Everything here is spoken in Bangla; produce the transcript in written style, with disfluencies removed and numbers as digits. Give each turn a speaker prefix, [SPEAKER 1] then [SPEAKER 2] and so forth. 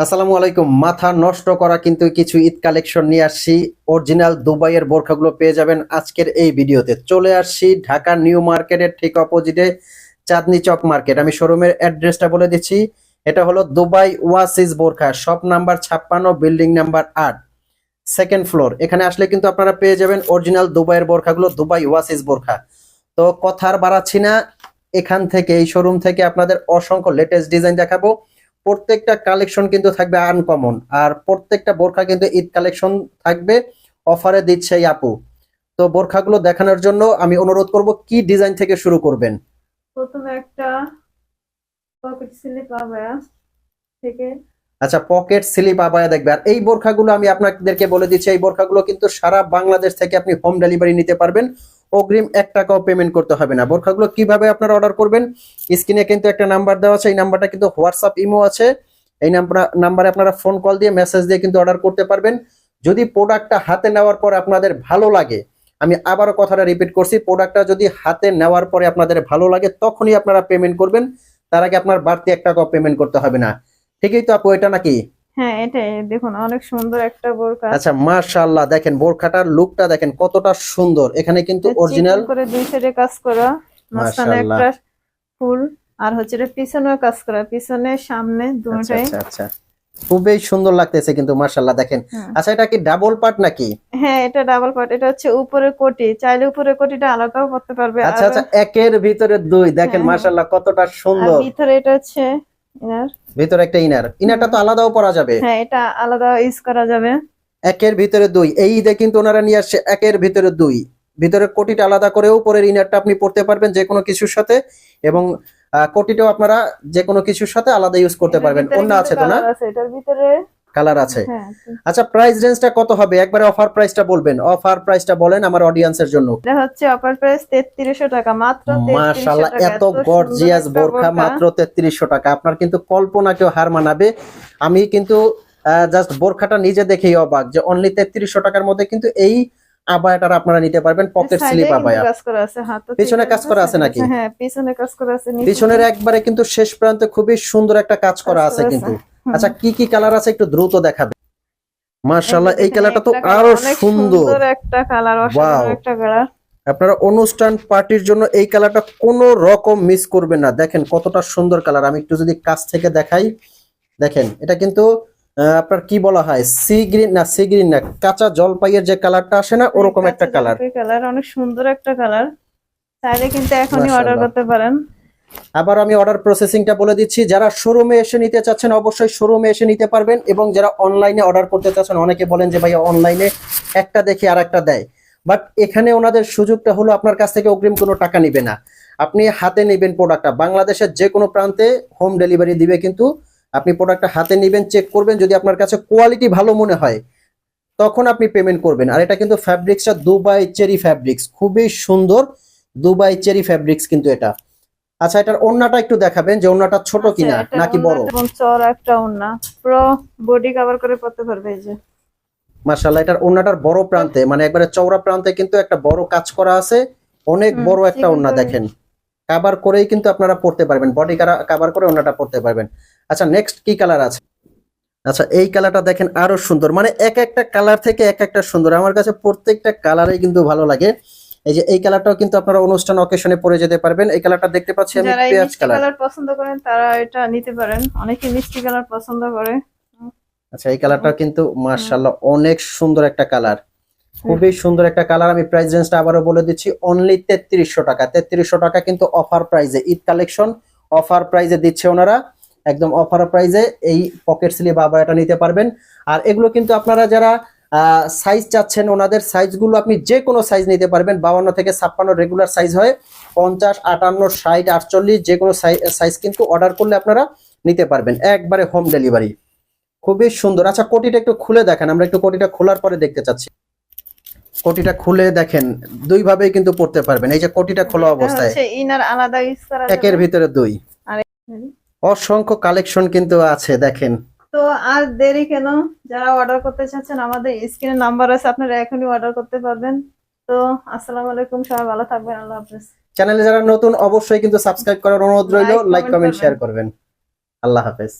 [SPEAKER 1] আসসালামু আলাইকুম। মাথা নষ্ট করা কিন্তু কিছু ঈদ কালেকশন নিয়ে আসছি। অরিজিনাল দুবাইয়ের বোরখাগুলো পেয়ে যাবেন আজকের এই ভিডিওতে। চলে আসছি ঢাকা নিউ মার্কেটের ঠিক অপোজিটে চাঁদনি চক মার্কেট। আমি শোরুমের অ্যাড্রেসটা বলে দিচ্ছি। এটা হলো দুবাই ওয়াসিস বোরখা, shop number 56, building number 8, second floor. এখানে আসলে কিন্তু আপনারা পেয়ে যাবেন অরিজিনাল দুবাইয়ের বোরখাগুলো, দুবাই ওয়াসিস বোরখা। তো কথা আর বাড়াচ্ছি না, এখান থেকে এই শোরুম থেকে আপনাদের অসংখ্য লেটেস্ট ডিজাইন দেখাবো। প্রত্যেকটা কালেকশন কিন্তু থাকবে আনকমন, আর প্রত্যেকটা বোরখা কিন্তু ঈদ কালেকশন থাকবে, অফারে দিচ্ছে এই আপু। তো বোরখাগুলো দেখানোর জন্য আমি অনুরোধ করব, কি ডিজাইন থেকে শুরু করবেন?
[SPEAKER 2] প্রথমে একটা পকেট স্লিপ আবায়া থেকে।
[SPEAKER 1] আচ্ছা, পকেট স্লিপ আবায়া দেখবে। আর এই বোরখাগুলো আমি আপনাদেরকে বলে দিচ্ছি, এই বোরখাগুলো কিন্তু সারা বাংলাদেশ থেকে আপনি হোম ডেলিভারি নিতে পারবেন, অগ্রিম 1 টাকাও পেমেন্ট করতে হবে না। বোরখাগুলো কিভাবে আপনারা অর্ডার করবেন, স্ক্রিনে কিন্তু একটা নাম্বার দেওয়া আছে, এই নাম্বারটা কিন্তু হোয়াটসঅ্যাপ ইমো আছে। এই নাম্বারে আপনারা ফোন কল দিয়ে মেসেজ দিয়ে কিন্তু অর্ডার করতে পারবেন। যদি প্রোডাক্টটা হাতে নেওয়ার পর আপনাদের ভালো লাগে, আমি আবারও কথাটা রিপিট করছি, প্রোডাক্টটা যদি হাতে নেওয়ার পরে আপনাদের ভালো লাগে তখনই আপনারা পেমেন্ট করবেন, তার আগে আপনার বাড়তি 1 টাকাও পেমেন্ট করতে হবে না। ঠিকই তো আপু, এটা নাকি?
[SPEAKER 2] হ্যাঁ, এটাই দেখুন, অনেক সুন্দর একটা বোরকা।
[SPEAKER 1] আচ্ছা, মাশাআল্লাহ, দেখেন বোরখাটার লুকটা দেখেন কতটা সুন্দর। এখানে কিন্তু অরিজিনাল
[SPEAKER 2] চিকন করে দুই সাইডে কাজ করা, মাঝখানে
[SPEAKER 1] মাশাআল্লাহ।
[SPEAKER 2] একটা ফুল, আর হচ্ছে এটা পিছনেও কাজ করা, পিছনে সামনে
[SPEAKER 1] আচ্ছা
[SPEAKER 2] দুটোই।
[SPEAKER 1] আচ্ছা আচ্ছা, খুবই সুন্দর লাগতেছে কিন্তু মাশাআল্লাহ দেখেন।
[SPEAKER 2] হুম।
[SPEAKER 1] আচ্ছা, এটা কি ডাবল পার্ট নাকি?
[SPEAKER 2] হ্যাঁ, এটা ডাবল পার্ট। এটা হচ্ছে উপরের কোটি, চাইলে উপরের কোটিটা আলাদাও করতে পারবে।
[SPEAKER 1] আচ্ছা
[SPEAKER 2] আর
[SPEAKER 1] আচ্ছা, একের ভিতরে দুই, দেখেন
[SPEAKER 2] হ্যাঁ হ্যাঁ,
[SPEAKER 1] মাশাআল্লাহ কতটা
[SPEAKER 2] আর
[SPEAKER 1] সুন্দর।
[SPEAKER 2] ভিতরে এটা হচ্ছে ইনার।
[SPEAKER 1] ভিতরে একটা ইনারটা
[SPEAKER 2] হুম।
[SPEAKER 1] তো আলাদাও পরা যাবে।
[SPEAKER 2] হ্যাঁ, এটা আলাদা ইউজ করা যাবে।
[SPEAKER 1] একের ভিতরে দুই, এই ঈদে কিন্তু ওনারা নিয়ে আসছে একের ভিতরে দুই। ভিতরের কোটিটা আলাদা করেও উপরের ইনারটা আপনি পরতে পারবেন যে কোনো কিছুর সাথে, এবং কোটিটাও আপনারা যে কোনো কিছুর সাথে আলাদা ইউজ করতে
[SPEAKER 2] এটার
[SPEAKER 1] পারবেন।
[SPEAKER 2] ভিতরে
[SPEAKER 1] অন্য
[SPEAKER 2] কিন্তু
[SPEAKER 1] আছে তো না?
[SPEAKER 2] কালার আছে, এটার ভিতরে।
[SPEAKER 1] কালার আছে।
[SPEAKER 2] হ্যাঁ,
[SPEAKER 1] আচ্ছা, প্রাইস রেঞ্জটা কত হবে? একবারে অফার প্রাইসটা বলবেন, অফার প্রাইসটা বলেন আমার অডিয়েন্সের জন্য।
[SPEAKER 2] এটা হচ্ছে অফার প্রাইস 3300 টাকা, মাত্র 3300
[SPEAKER 1] মাশাআল্লাহ,
[SPEAKER 2] টাকা।
[SPEAKER 1] এত
[SPEAKER 2] এত সুন্দর
[SPEAKER 1] গর্জিয়াস
[SPEAKER 2] একটা
[SPEAKER 1] বোরখা
[SPEAKER 2] বোরকা।
[SPEAKER 1] মাত্র 3300 টাকা। আপনার কিন্তু কল্পনাকেও হার মানাবে। আমি কিন্তু জাস্ট বোরখাটা নিজে দেখেই অবাক যে অনলি 3300 টাকার মধ্যে কিন্তু এই আবায়াটা আপনারা নিতে পারবেন, পকেট
[SPEAKER 2] সাইডে
[SPEAKER 1] স্লিপ
[SPEAKER 2] কিন্তু
[SPEAKER 1] আবায়া।
[SPEAKER 2] কাজ করা আছে, হাতও
[SPEAKER 1] পিছনে কাজ করা আছে
[SPEAKER 2] সাইডে
[SPEAKER 1] নাকি?
[SPEAKER 2] হ্যাঁ, পিছনে কাজ করা আছে,
[SPEAKER 1] পিছনের একবারে কিন্তু শেষ প্রান্তে খুবই সুন্দর একটা কাজ করা আছে কিন্তু।
[SPEAKER 2] হুম।
[SPEAKER 1] আচ্ছা, কি কি কালার আছে একটু দ্রুত দেখাবে।
[SPEAKER 2] এই যে
[SPEAKER 1] মাশাআল্লাহ, এই
[SPEAKER 2] দেখেন,
[SPEAKER 1] কালারটা তো
[SPEAKER 2] একটা কালার
[SPEAKER 1] আরো
[SPEAKER 2] অনেক
[SPEAKER 1] সুন্দর।
[SPEAKER 2] সুন্দর একটা কালার,
[SPEAKER 1] ওয়াও,
[SPEAKER 2] অসাধারণ একটা কালার।
[SPEAKER 1] আপনারা অনুষ্ঠান পার্টির জন্য এই কালারটা কোনো রকম মিস করবেন না। দেখেন কতটা সুন্দর কালার। আমি একটু যদি কাছ থেকে দেখাই, দেখেন এটা কিন্তু আপনার কি বলা হয়, সি গ্রিন না, কাঁচা জলপাইয়ের যে কালারটা আসে না, ওরকম একটা কালার।
[SPEAKER 2] কালার অনেক সুন্দর একটা কালার। চাইলে কিন্তু এখনই অর্ডার
[SPEAKER 1] মাশাআল্লাহ।
[SPEAKER 2] করতে পারেন।
[SPEAKER 1] আবার আমি অর্ডার প্রসেসিংটা বলে দিচ্ছি, যারা শোরুমে এসে নিতে চাচ্ছেন অবশ্যই শোরুমে এসে নিতে পারবেন, এবং যারা অনলাইনে অর্ডার করতে চাচ্ছেন, অনেকে বলেন যে ভাইয়া অনলাইনে একটা দেখি আর একটা দেয়, বাট এখানে ওনাদের সুযোগটা হলো আপনার কাছ থেকে অগ্রিম কোনো টাকা নিবে না, আপনি হাতে নেবেন প্রোডাক্টটা, বাংলাদেশের যে কোনো প্রান্তে হোম ডেলিভারি দিবে, কিন্তু আপনি প্রোডাক্টটা হাতে নেবেন, চেক করবেন, যদি আপনার কাছে কোয়ালিটি ভালো মনে হয় তখন আপনি পেমেন্ট করবেন। আর এটা কিন্তু ফ্যাব্রিক্সটা দুবাই চেরি ফ্যাব্রিক্স, খুবই সুন্দর দুবাই চেরি ফ্যাব্রিক্স কিন্তু এটা। আচ্ছা, এটার ওড়নাটা একটু দেখাবেন যে ওড়নাটা ছোট
[SPEAKER 2] আচ্ছা,
[SPEAKER 1] কিনা
[SPEAKER 2] এটা
[SPEAKER 1] নাকি বড়।
[SPEAKER 2] এবং চওড়া একটা ওড়না, পুরো বডি কভার করে পড়তে পারবে। এই যে
[SPEAKER 1] মাশাআল্লাহ, এটার ওড়নাটার বড় প্রান্তে মানে একবারে চওড়া প্রান্তে কিন্তু একটা বড় কাজ করা আছে, অনেক বড় একটা
[SPEAKER 2] চিকন
[SPEAKER 1] ওড়না
[SPEAKER 2] করে।
[SPEAKER 1] দেখেন। কভার করেই কিন্তু আপনারা পড়তে পারবেন, বডি কভার করে ওড়নাটা পড়তে পারবেন। আচ্ছা, নেক্সট কি কালার আছে? আচ্ছা, এই কালারটা দেখেন আরো সুন্দর, মানে এক একটা কালার থেকে এক একটা সুন্দর। আমার কাছে প্রত্যেকটা কালারই কিন্তু ভালো লাগে। এই যে এই কালারটাও কিন্তু আপনারা অনুষ্ঠান অকেশনে পরে যেতে পারবেন। এই কালারটা দেখতে পাচ্ছি আমি,
[SPEAKER 2] যারা এই
[SPEAKER 1] পেঁয়াজ
[SPEAKER 2] মিষ্টি
[SPEAKER 1] কালার।
[SPEAKER 2] কালার পছন্দ করেন তারা এটা নিতে পারেন, অনেকে মিষ্টি কালার পছন্দ করে।
[SPEAKER 1] আচ্ছা, এই কালারটা কিন্তু
[SPEAKER 2] হুম।
[SPEAKER 1] মাশাআল্লাহ অনেক সুন্দর একটা কালার, খুবই সুন্দর একটা কালার। আমি প্রাইস রেঞ্জটা আবারও বলে দিচ্ছি, অনলি 3300 টাকা। 3300 টাকা কিন্তু অফার প্রাইজে, ঈদ কালেকশন অফার প্রাইজে দিচ্ছে ওনারা, একদম অফার প্রাইজে এই পকেট স্লিভ আবায়াটা নিতে পারবেন। আর এগুলো কিন্তু আপনারা যারা সাইজ চাচ্ছেন, ওনাদের সাইজগুলো আপনি যে কোনো সাইজ নিতে পারবেন। 52 থেকে 56 রেগুলার সাইজ হয়, 50, 58, 60, 48 যে কোনো সাইজ কিন্তু অর্ডার করলে আপনারা নিতে পারবেন, একবারে হোম ডেলিভারি। খুবই সুন্দর। আচ্ছা, কোটিটা একটু খুলে দেখেন, আমরা একটু কোটিটা খোলার পরে দেখতে চাচ্ছি। কোটিটা খুলে দেখেন, দুই ভাবেই কিন্তু পড়তে পারবেন। এই যে কোটিটা খোলা
[SPEAKER 2] এটা
[SPEAKER 1] অবস্থায়,
[SPEAKER 2] হচ্ছে ইনার আলাদা ইউজ করা
[SPEAKER 1] একের
[SPEAKER 2] যাবে।
[SPEAKER 1] ভিতরে দুই,
[SPEAKER 2] আর
[SPEAKER 1] অসংখ্য কালেকশন কিন্তু আছে দেখেন।
[SPEAKER 2] তো আর দেরি কেন, যারা অর্ডার করতে চাচ্ছেন আমাদের স্ক্রিনে নাম্বার আছে, আপনারা এখনই অর্ডার করতে পারবেন। তো আসসালামু আলাইকুম, সবাই ভালো থাকবেন, আল্লাহ হাফেজ।
[SPEAKER 1] চ্যানেলে যারা নতুন অবশ্যই কিন্তু সাবস্ক্রাইব করার অনুরোধ রইল, লাইক কমেন্ট শেয়ার করবেন। আল্লাহ হাফেজ।